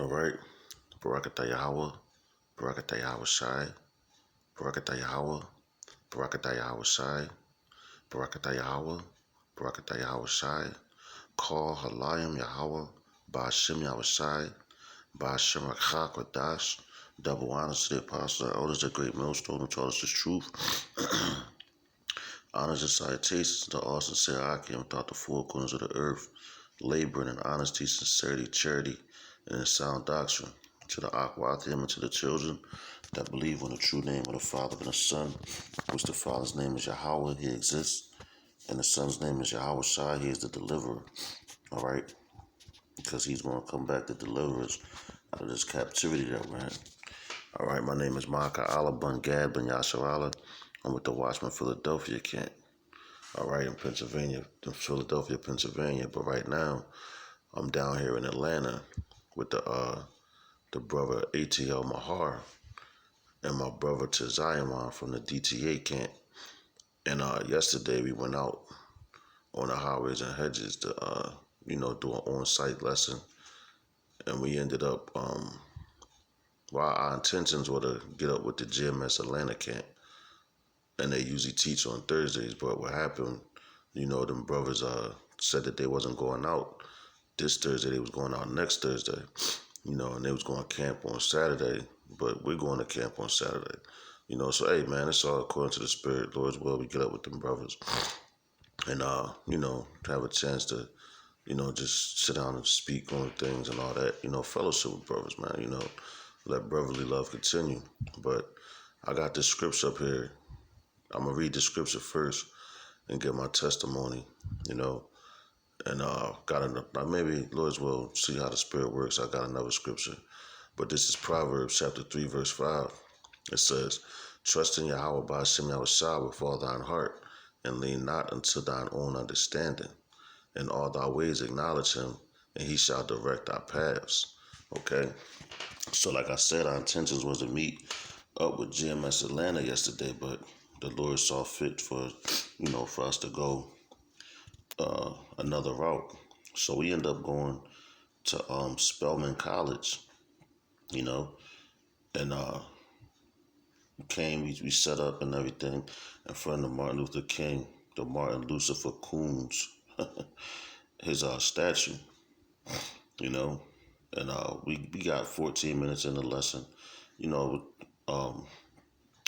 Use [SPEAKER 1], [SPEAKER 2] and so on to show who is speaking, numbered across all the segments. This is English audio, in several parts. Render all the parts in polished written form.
[SPEAKER 1] All right. Barakatah Yahweh, Barakatah Yahweh Shai, Barakatah Yahweh, Barakatah Yahweh Shai, Barakatah Yahweh, Barakatah Yahweh Shai, Call Halayim Yahweh, Ba'ashem Yahweh Shai, Ba'ashem Rakha Kodash, double honors to the apostles and elders, the great millstone who taught us the truth. Honors and salutations to all sincere Akim without the four corners of the earth, laboring in honesty, sincerity, charity, and in sound doctrine. To the Akwathim and to the children that believe on the true name of the Father and the Son, which the Father's name is Yahweh, he exists, and the Son's name is Yahweh Shai, he is the deliverer. All right? Because he's going to come back to deliver us out of this captivity that we're in. All right, my name is Maka Allah Bun Gad Ben Yasser Allah. I'm with the Watchman Philadelphia camp. All right, in Philadelphia, Pennsylvania. But right now, I'm down here in Atlanta with the brother ATL Mahar and my brother Tizayaman from the DTA camp. And yesterday we went out on the highways and hedges to do an on-site lesson, and we ended up our intentions were to get up with the GMS Atlanta camp, and they usually teach on Thursdays. But what happened, them brothers said that they wasn't going out this Thursday. They was going out next Thursday, and they was going to camp on Saturday. But we're going to camp on Saturday, So hey, man, it's all according to the Spirit. Lord's will, we get up with them brothers, and have a chance to, just sit down and speak on things and all that. Fellowship with brothers, man. Let brotherly love continue. But I got this scripture up here. I'm gonna read the scripture first and give my testimony, and maybe Lord's will, see how the Spirit works. I got another scripture, but this is Proverbs chapter 3 verse 5. It says, "Trust in Yahweh Ba'ashem Yahweh Shai with all thine heart, and lean not unto thine own understanding. In all thy ways acknowledge him, and he shall direct our paths." Okay, so like I said, our intentions was to meet up with GMS Atlanta yesterday, but the Lord saw fit for us to go another route. So we end up going to Spelman College, and we set up and everything in front of Martin Luther King, the Martin Lucifer Coons, his statue, and we got 14 minutes in the lesson,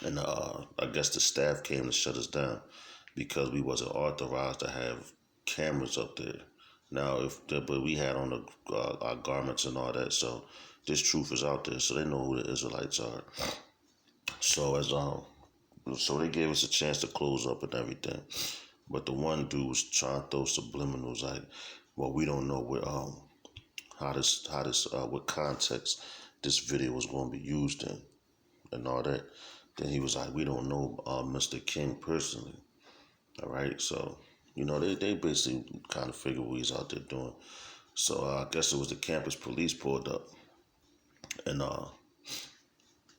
[SPEAKER 1] and I guess the staff came to shut us down because we wasn't authorized to have cameras up there. Now, but we had on our garments and all that, so this truth is out there, so they know who the Israelites are. So so they gave us a chance to close up and everything, but the one dude was trying to throw subliminals like, well, we don't know what what context this video was going to be used in and all that. Then he was like, we don't know Mr. King personally. All right, so they basically kind of figured what he's out there doing. So I guess it was the campus police pulled up, and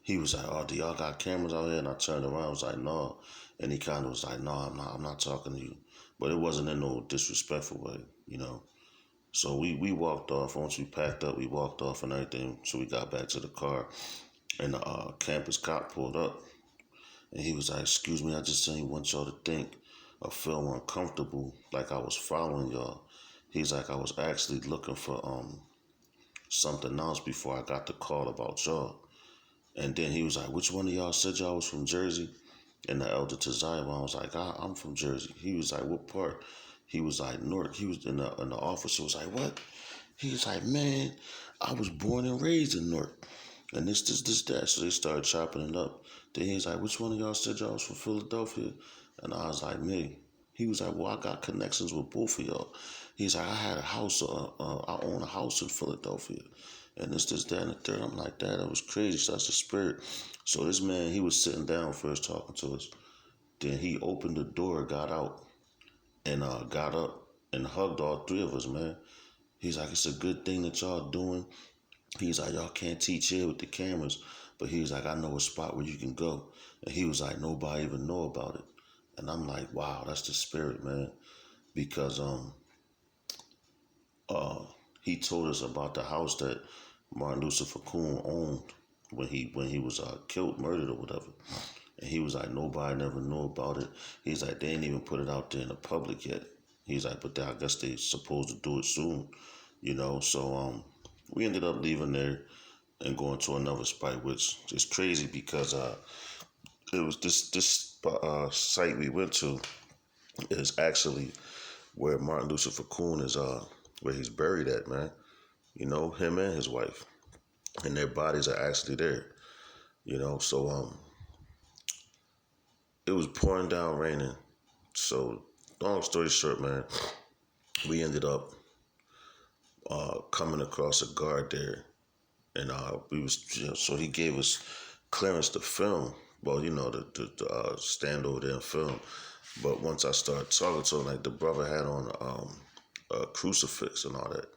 [SPEAKER 1] he was like, "Oh, do y'all got cameras out here?" And I turned around, I was like, "No," and he kind of was like, "No, I'm not talking to you," but it wasn't in no disrespectful way, So we walked off. Once we packed up, we walked off and everything. So we got back to the car, and the campus cop pulled up, and he was like, "Excuse me, I just didn't want y'all to think or feel uncomfortable like I was following y'all." He's like, "I was actually looking for something else before I got the call about y'all." And then he was like, "Which one of y'all said y'all was from Jersey?" And the elder to Zion was like, "I'm from Jersey." He was like, "What part?" He was like, "North." He was in the officer was like, "What?" He was like, "Man, I was born and raised in North." And this, that. So they started chopping it up. Then he was like, "Which one of y'all said y'all was from Philadelphia?" And I was like, "Me." He was like, "Well, I got connections with both of y'all." He's like, "I had a house, I own a house in Philadelphia." And this, that, and the third. I'm like, "That was crazy." So that's the Spirit. So this man, he was sitting down first talking to us. Then he opened the door, got out, and got up and hugged all three of us, man. He's like, "It's a good thing that y'all doing." He's like, "Y'all can't teach here with the cameras." But he's like, "I know a spot where you can go." And he was like, "Nobody even know about it." And I'm like, wow, that's the Spirit, man. Because he told us about the house that Martin Luther Coon owned when he was killed, murdered or whatever. And he was like, nobody never knew about it. He's like, they ain't even put it out there in the public yet. He's like, but I guess they supposed to do it soon, you know. So we ended up leaving there and going to another spot, which is crazy because it was this site we went to is actually where Martin Luther Coon is where he's buried at, man. You know, him and his wife, and their bodies are actually there. You know, so it was pouring down, raining. So long story short, man, we ended up coming across a guard there, and we was so he gave us clearance to film. Well, you know, to stand over there and film. But once I started talking to him, like the brother had on a crucifix and all that,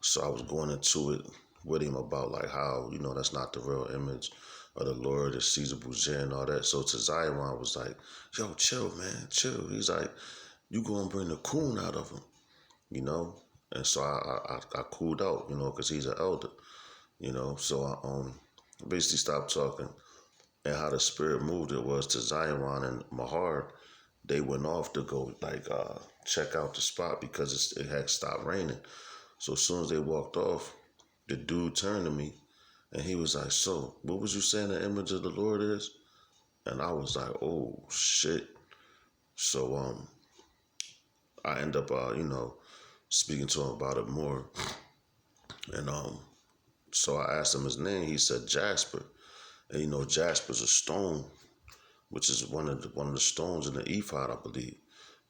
[SPEAKER 1] so I was going into it with him about like how, you know, that's not the real image of the Lord, it's Caesar Borgia and all that. So to Zion was like, yo, chill, man, chill. He's like, you gonna bring the coon out of him, you know? And so I cooled out, you know, because he's an elder, you know? So I basically stopped talking. And how the spirit moved it was to Zion and Mahar, they went off to go like check out the spot because it had stopped raining. So as soon as they walked off, the dude turned to me and he was like, so what was you saying the image of the Lord is? And I was like, oh shit. So I end up you know, speaking to him about it more. And so I asked him his name. He said Jasper. And you know, Jasper's a stone, which is one of the stones in the ephod, I believe.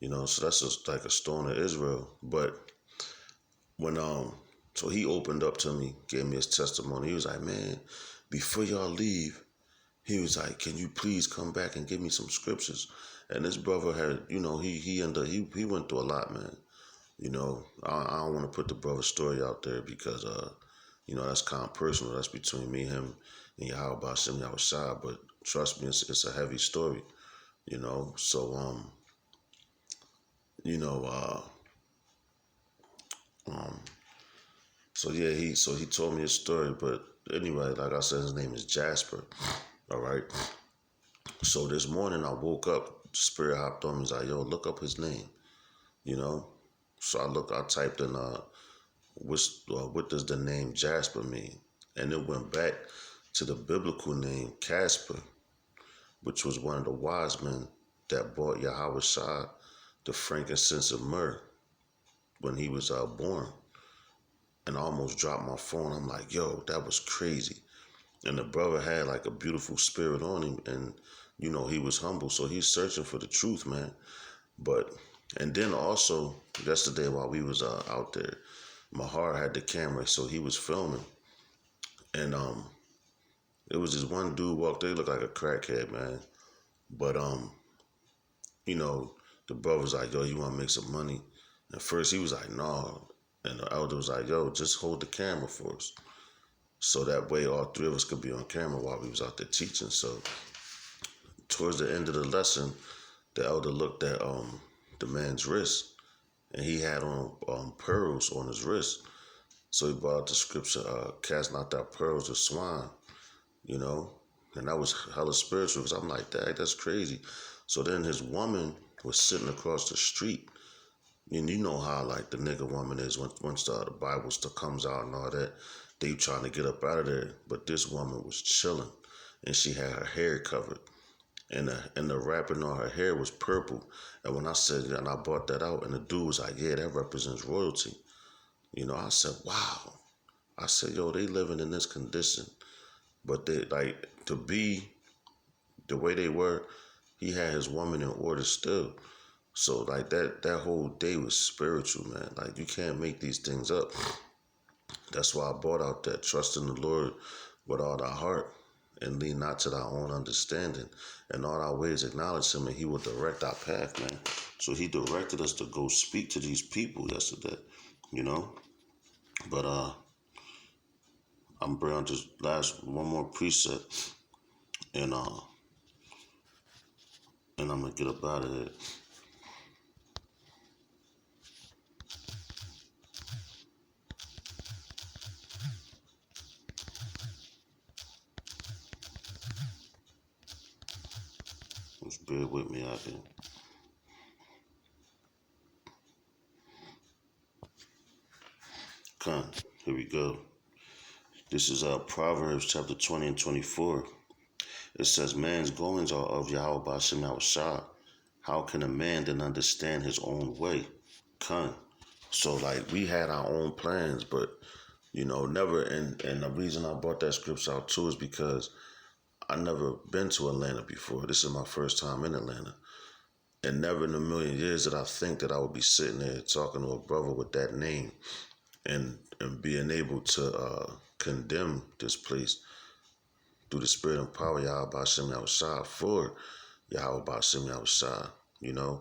[SPEAKER 1] You know, so that's just like a stone of Israel. But when so he opened up to me, gave me his testimony. He was like, man, before y'all leave, he was like, can you please come back and give me some scriptures? And this brother had, you know, he went through a lot, man. You know, I don't want to put the brother's story out there because you know, that's kind of personal. That's between me, him, and Yahweh Hashem Yahushua. But trust me, it's a heavy story. You know, so you know, so yeah, he told me his story. But anyway, like I said, his name is Jasper. All right. So this morning I woke up, spirit hopped on me. He's like, yo, look up his name. You know. So I typed in what does the name Jasper mean? And it went back to the biblical name Casper, which was one of the wise men that brought Yahweh Shah the frankincense and myrrh when he was born. And I almost dropped my phone. I'm like, yo, that was crazy. And the brother had like a beautiful spirit on him, and you know, he was humble, so he's searching for the truth, man. But and then also yesterday while we was out there, Mahar had the camera, so he was filming, and it was this one dude walked there, he looked like a crackhead, man. But you know, the brother was like, yo, you want to make some money? And first he was like, no. And the elder was like, yo, just hold the camera for us. So that way all three of us could be on camera while we was out there teaching. So towards the end of the lesson, the elder looked at the man's wrist, and he had on pearls on his wrist. So he brought out the scripture, cast not thy pearls to swine, you know. And that was hella spiritual because I'm like, that's crazy. So then his woman was sitting across the street. And you know how like the nigga woman is once the Bible stuff comes out and all that, they trying to get up out of there. But this woman was chilling, and she had her hair covered, and the wrapping on her hair was purple. And when I said that, and I brought that out, and the dude was like, yeah, that represents royalty. You know, I said, wow. I said, yo, they living in this condition, but they like to be the way they were. He had his woman in order still. So like that whole day was spiritual, man. Like you can't make these things up. That's why I brought out that trust in the Lord with all thy heart and lean not to thy own understanding. And all our ways acknowledge him and he will direct our path, man. So he directed us to go speak to these people yesterday, you know. But I'm bringing just last one more precept and I'm gonna get up out of here. Just bear with me out here. Come, here we go. This is Proverbs chapter 20 and 24. It says, man's goings are of Yahweh Ba'ashem Yahushua. How can a man then understand his own way? Come. So, like, we had our own plans, but, never. And the reason I brought that scripture out, too, is because I never been to Atlanta before. This is my first time in Atlanta. And never in a million years did I think that I would be sitting there talking to a brother with that name and being able to condemn this place through the spirit and power of Yahweh Ba'ashem Yahushua for Yahweh Ba'ashem Yahushua,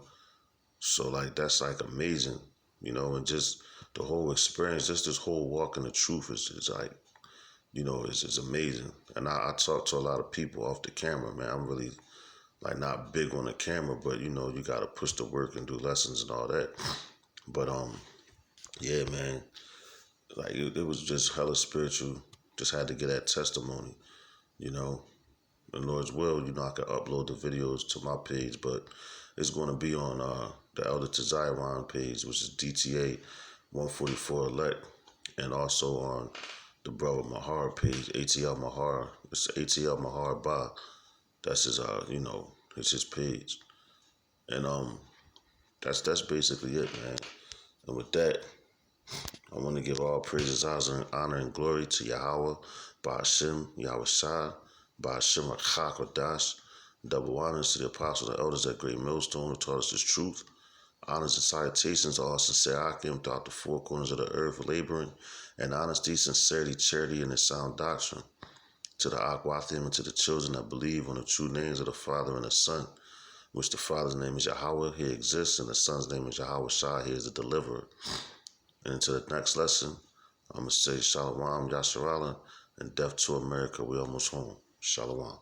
[SPEAKER 1] So, like, that's, like, amazing, and just the whole experience, just this whole walk in the truth is like, it's amazing. And I talk to a lot of people off the camera, man. I'm really, like, not big on the camera, but, you got to push the work and do lessons and all that. But, yeah, man, like, it was just hella spiritual. Just had to get that testimony, The Lord's will, I could upload the videos to my page, but it's going to be on the Elder Tazariwan page, which is DTA 144 Elect, and also on the Brother Mahar page, ATL Mahar. It's ATL Mahar Ba. That's his, it's his page. And that's basically it, man. And with that, I want to give all praises, honor, and glory to Yahweh, Ba'ashem, Yahushua, Ba'ashem HaKadosh. Double honors to the apostles and elders at Great Millstone who taught us this truth. Honors and salutations to all sincere Akim throughout the four corners of the earth, laboring in honesty, sincerity, charity, and a sound doctrine. To the Akwathim and to the children that believe on the true names of the Father and the Son, which the Father's name is Yahweh, he exists, and the Son's name is Yahweh Shah, he is the deliverer. And into the next lesson, I'm going to say Shalom, Yasharala, and death to America, we almost home. Shalom.